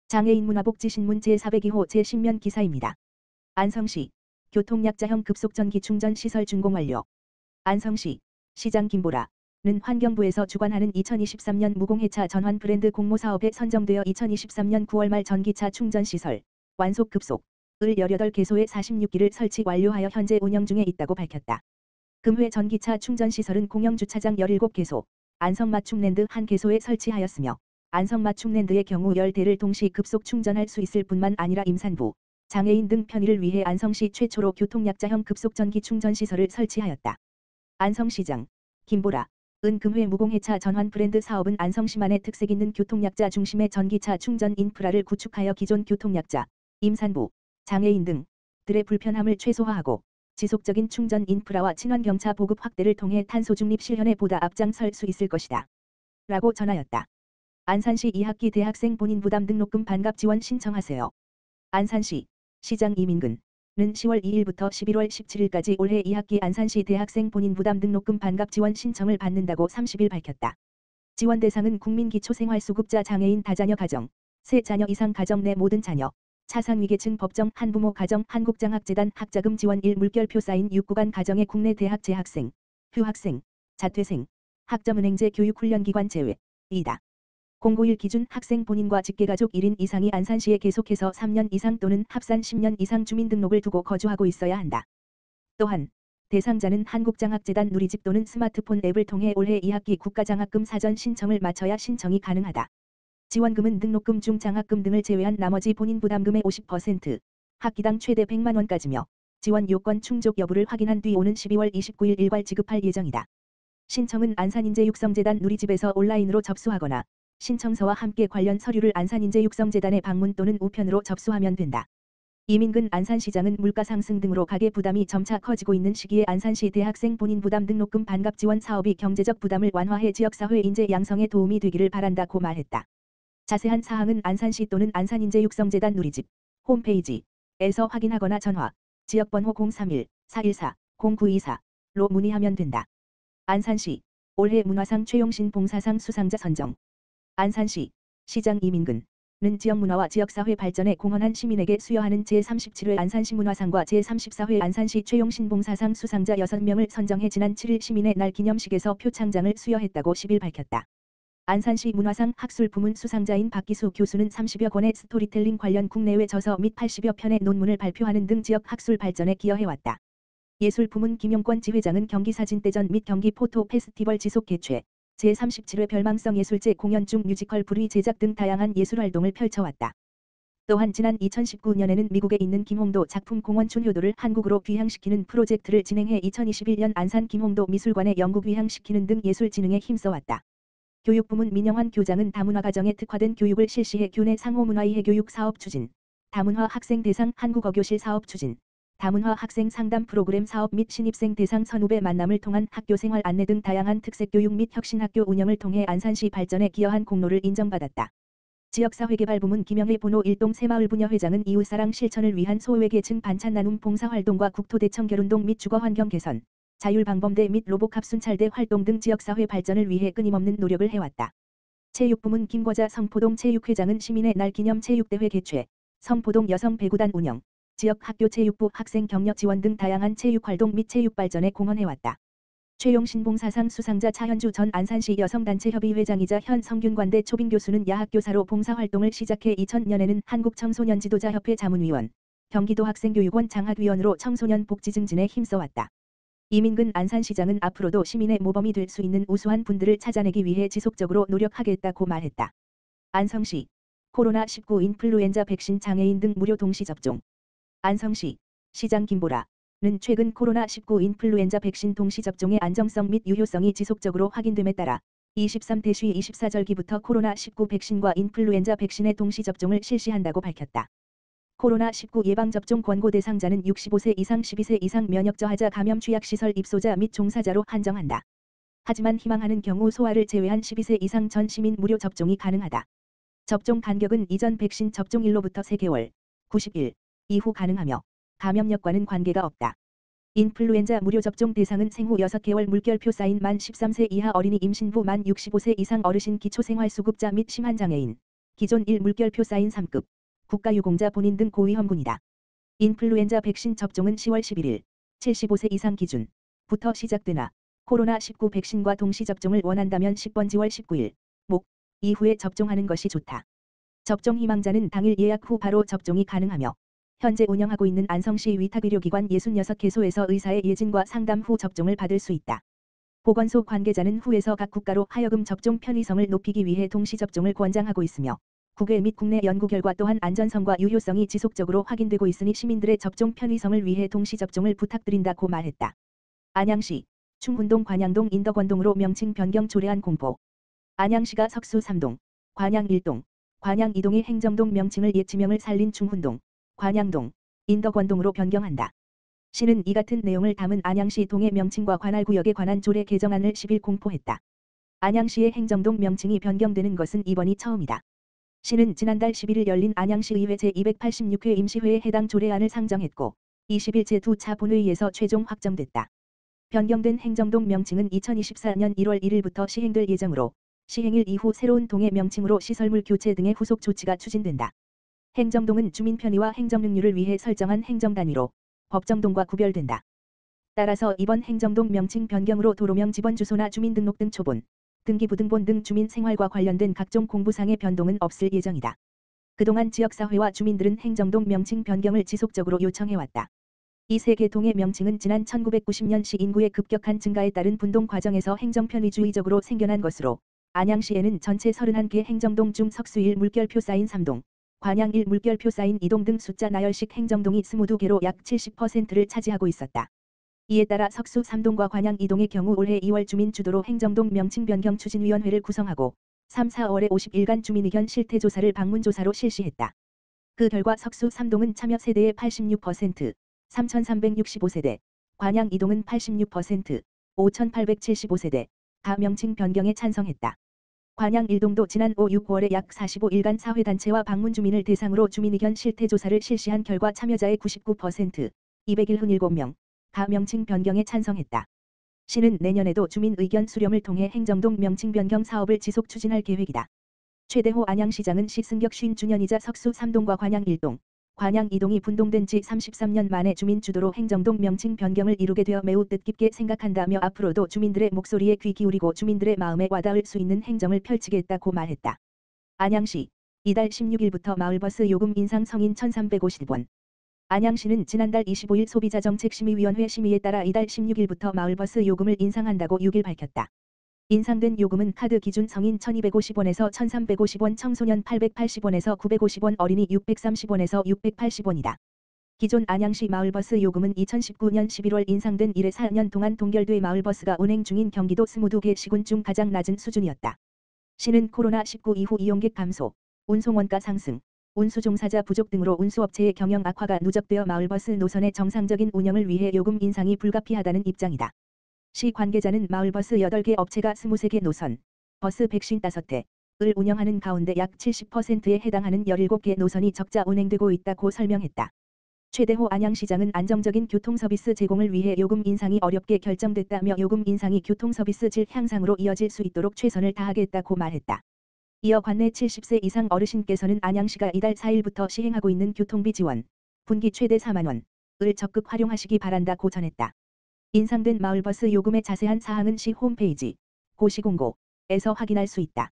장애인 문화복지신문 제402호 제10면 기사입니다. 안성시 교통약자형 급속전기 충전 시설 준공 완료. 안성시 시장 김보라는 환경부에서 주관하는 2023년 무공해차 전환 브랜드 공모 사업에 선정되어 2023년 9월 말 전기차 충전 시설 완속 급속을 18개소에 46기를 설치 완료하여 현재 운영 중에 있다고 밝혔다. 금회 전기차 충전 시설은 공영주차장 17개소, 안성맞춤랜드 1개소에 설치하였으며 안성맞춤랜드의 경우 10대를 동시 급속 충전할 수 있을 뿐만 아니라 임산부, 장애인 등 편의를 위해 안성시 최초로 교통약자형 급속전기 충전시설을 설치하였다. 안성시장 김보라은 금회 무공해차 전환 브랜드 사업은 안성시만의 특색 있는 교통약자 중심의 전기차 충전 인프라를 구축하여 기존 교통약자, 임산부, 장애인 등들의 불편함을 최소화하고 지속적인 충전 인프라와 친환경차 보급 확대를 통해 탄소 중립 실현에 보다 앞장설 수 있을 것이다. 라고 전하였다. 안산시 2학기 대학생 본인 부담 등록금 반값 지원 신청하세요. 안산시 시장 이민근은 10월 2일부터 11월 17일까지 올해 2학기 안산시 대학생 본인 부담 등록금 반값 지원 신청을 받는다고 30일 밝혔다. 지원 대상은 국민기초생활수급자 장애인 다자녀 가정, 3자녀 이상 가정 내 모든 자녀, 차상위계층 법정 한부모 가정 한국장학재단 학자금 지원 1 물결표 쌓인 6구간 가정의 국내 대학 재학생, 휴학생, 자퇴생, 학점은행제 교육훈련기관 제외이다. 공고1 기준 학생 본인과 직계가족 1인 이상이 안산시에 계속해서 3년 이상 또는 합산 10년 이상 주민등록을 두고 거주하고 있어야 한다. 또한 대상자는 한국장학재단 누리집 또는 스마트폰 앱을 통해 올해 2학기 국가장학금 사전 신청을 마쳐야 신청이 가능하다. 지원금은 등록금 중 장학금 등을 제외한 나머지 본인 부담금의 50%, 학기당 최대 100만 원까지며 지원 요건 충족 여부를 확인한 뒤 오는 12월 29일 일괄 지급할 예정이다. 신청은 안산인재육성재단 누리집에서 온라인으로 접수하거나 신청서와 함께 관련 서류를 안산인재육성재단에 방문 또는 우편으로 접수하면 된다. 이민근 안산시장은 물가 상승 등으로 가계 부담이 점차 커지고 있는 시기에 안산시 대학생 본인 부담 등록금 반값 지원 사업이 경제적 부담을 완화해 지역사회 인재 양성에 도움이 되기를 바란다고 말했다. 자세한 사항은 안산시 또는 안산인재육성재단 누리집 홈페이지에서 확인하거나 전화, 지역번호 031-414-0924로 문의하면 된다. 안산시 올해 문화상 최용신 봉사상 수상자 선정. 안산시 시장 이민근은 지역문화와 지역사회 발전에 공헌한 시민에게 수여하는 제37회 안산시 문화상과 제34회 안산시 최용신 봉사상 수상자 6명을 선정해 지난 7일 시민의 날 기념식에서 표창장을 수여했다고 10일 밝혔다. 안산시 문화상 학술 부문 수상자인 박기수 교수는 30여 권의 스토리텔링 관련 국내외 저서 및 80여 편의 논문을 발표하는 등 지역 학술 발전에 기여해왔다. 예술 부문 김용권 지회장은 경기사진대전 및 경기 포토 페스티벌 지속 개최, 제37회 별망성 예술제 공연 중 뮤지컬 불의 제작 등 다양한 예술활동을 펼쳐왔다. 또한 지난 2019년에는 미국에 있는 김홍도 작품 공원 춘효도를 한국으로 귀향시키는 프로젝트를 진행해 2021년 안산 김홍도 미술관에 영국 귀향시키는 등 예술 진흥에 힘써왔다. 교육부문 민영환 교장은 다문화가정에 특화된 교육을 실시해 교내 상호문화이해 교육 사업 추진, 다문화 학생 대상 한국어교실 사업 추진, 다문화 학생 상담 프로그램 사업 및 신입생 대상 선후배 만남을 통한 학교생활 안내 등 다양한 특색교육 및 혁신학교 운영을 통해 안산시 발전에 기여한 공로를 인정받았다. 지역사회개발부문 김영애 본호 일동 새마을부녀회장은 이웃사랑 실천을 위한 소외계층 반찬 나눔 봉사활동과 국토대청 결운동 및 주거환경 개선, 자율방범대 및 로봇캅 순찰대 활동 등 지역사회 발전을 위해 끊임없는 노력을 해왔다. 체육부문 김과자 성포동 체육회장은 시민의 날 기념 체육대회 개최, 성포동 여성 배구단 운영, 지역 학교 체육부 학생 경력 지원 등 다양한 체육활동 및 체육발전에 공헌해왔다. 최용신 봉사상 수상자 차현주 전 안산시 여성단체협의 회장이자 현 성균관대 초빙교수는 야학교사로 봉사활동을 시작해 2000년에는 한국청소년지도자협회 자문위원, 경기도 학생교육원 장학위원으로 청소년 복지 증진에 힘써왔다. 이민근 안산시장은 앞으로도 시민의 모범이 될 수 있는 우수한 분들을 찾아내기 위해 지속적으로 노력하겠다고 말했다. 안성시 코로나19 인플루엔자 백신 장애인 등 무료 동시 접종. 안성시 시장 김보라는 최근 코로나19 인플루엔자 백신 동시 접종의 안정성 및 유효성이 지속적으로 확인됨에 따라 23대쉬 24절기부터 코로나19 백신과 인플루엔자 백신의 동시 접종을 실시한다고 밝혔다. 코로나19 예방접종 권고 대상자는 65세 이상 12세 이상 면역 저하자 감염 취약시설 입소자 및 종사자로 한정한다. 하지만 희망하는 경우 소아를 제외한 12세 이상 전 시민 무료 접종이 가능하다. 접종 간격은 이전 백신 접종일로부터 3개월, 90일 이후 가능하며 감염력과는 관계가 없다. 인플루엔자 무료 접종 대상은 생후 6개월 물결표 쌓인 만 13세 이하 어린이 임신부 만 65세 이상 어르신 기초생활수급자 및 심한 장애인, 기존 1 물결표 사인 3급, 국가유공자 본인 등 고위험군이다. 인플루엔자 백신 접종은 10월 11일 75세 이상 기준부터 시작되나 코로나19 백신과 동시 접종을 원한다면 10번 10월 19일 목 이후에 접종하는 것이 좋다. 접종 희망자는 당일 예약 후 바로 접종이 가능하며 현재 운영하고 있는 안성시 위탁의료기관 66개소에서 의사의 예진과 상담 후 접종을 받을 수 있다. 보건소 관계자는 후에서 각 국가로 하여금 접종 편의성을 높이기 위해 동시 접종을 권장하고 있으며 국외 및 국내 연구 결과 또한 안전성과 유효성이 지속적으로 확인되고 있으니 시민들의 접종 편의성을 위해 동시 접종을 부탁드린다고 말했다. 안양시 충훈동 관양동 인덕원동으로 명칭 변경 조례안 공포. 안양시가 석수 3동, 관양 1동, 관양 2동의 행정동 명칭을 옛 지명을 살린 충훈동, 관양동, 인덕원동으로 변경한다. 시는 이 같은 내용을 담은 안양시 동해 명칭과 관할 구역에 관한 조례 개정안을 10일 공포했다. 안양시의 행정동 명칭이 변경되는 것은 이번이 처음이다. 시는 지난달 11일 열린 안양시의회 제286회 임시회에 해당 조례안을 상정했고 20일 제2차 본회의에서 최종 확정됐다. 변경된 행정동 명칭은 2024년 1월 1일부터 시행될 예정으로 시행일 이후 새로운 동해 명칭으로 시설물 교체 등의 후속 조치가 추진된다. 행정동은 주민 편의와 행정 능률을 위해 설정한 행정단위로 법정동과 구별된다. 따라서 이번 행정동 명칭 변경으로 도로명 지번 주소나 주민등록 등 초본, 등기부등본 등 주민 생활과 관련된 각종 공부상의 변동은 없을 예정이다. 그동안 지역사회와 주민들은 행정동 명칭 변경을 지속적으로 요청해왔다. 이 세 개 동의 명칭은 지난 1990년 시 인구의 급격한 증가에 따른 분동 과정에서 행정편의주의적으로 생겨난 것으로 안양시에는 전체 31개 행정동 중 석수 1 물결표 사인 3동, 관양 1 물결표 사인 2동 등 숫자 나열식 행정동이 22개로 약 70%를 차지하고 있었다. 이에 따라 석수 3동과 관양 2동의 경우 올해 2월 주민 주도로 행정동 명칭 변경 추진위원회를 구성하고 3, 4월에 50일간 주민의견 실태조사를 방문조사로 실시했다. 그 결과 석수 3동은 참여 세대의 86%, 3,365세대, 관양 2동은 86%, 5,875세대, 가 명칭 변경에 찬성했다. 관양 1동도 지난 5, 6월에 약 45일간 사회단체와 방문주민을 대상으로 주민의견 실태조사를 실시한 결과 참여자의 99%, 207명, 가 명칭 변경에 찬성했다. 시는 내년에도 주민 의견 수렴을 통해 행정동 명칭 변경 사업을 지속 추진할 계획이다. 최대호 안양시장은 시 승격 50주년이자 석수 3동과 관양 1동, 관양 2동이 분동된 지 33년 만에 주민 주도로 행정동 명칭 변경을 이루게 되어 매우 뜻깊게 생각한다며 앞으로도 주민들의 목소리에 귀 기울이고 주민들의 마음에 와닿을 수 있는 행정을 펼치겠다고 말했다. 안양시 이달 16일부터 마을버스 요금 인상 성인 1,350원. 안양시는 지난달 25일 소비자정책심의위원회 심의에 따라 이달 16일부터 마을버스 요금을 인상한다고 6일 밝혔다. 인상된 요금은 카드 기준 성인 1,250원에서 1,350원, 청소년 880원에서 950원, 어린이 630원에서 680원이다. 기존 안양시 마을버스 요금은 2019년 11월 인상된 이래 4년 동안 동결돼 마을버스가 운행 중인 경기도 22개 시군 중 가장 낮은 수준이었다. 시는 코로나19 이후 이용객 감소, 운송원가 상승, 운수종사자 부족 등으로 운수업체의 경영 악화가 누적되어 마을버스 노선의 정상적인 운영을 위해 요금 인상이 불가피하다는 입장이다. 시 관계자는 마을버스 8개 업체가 23개 노선, 버스 155대를 운영하는 가운데 약 70%에 해당하는 17개 노선이 적자 운행되고 있다고 설명했다. 최대호 안양시장은 안정적인 교통서비스 제공을 위해 요금 인상이 어렵게 결정됐다며 요금 인상이 교통서비스 질 향상으로 이어질 수 있도록 최선을 다하겠다고 말했다. 이어 관내 70세 이상 어르신께서는 안양시가 이달 4일부터 시행하고 있는 교통비 지원, 분기 최대 4만원을 적극 활용하시기 바란다고 전했다. 인상된 마을버스 요금의 자세한 사항은 시 홈페이지 고시공고에서 확인할 수 있다.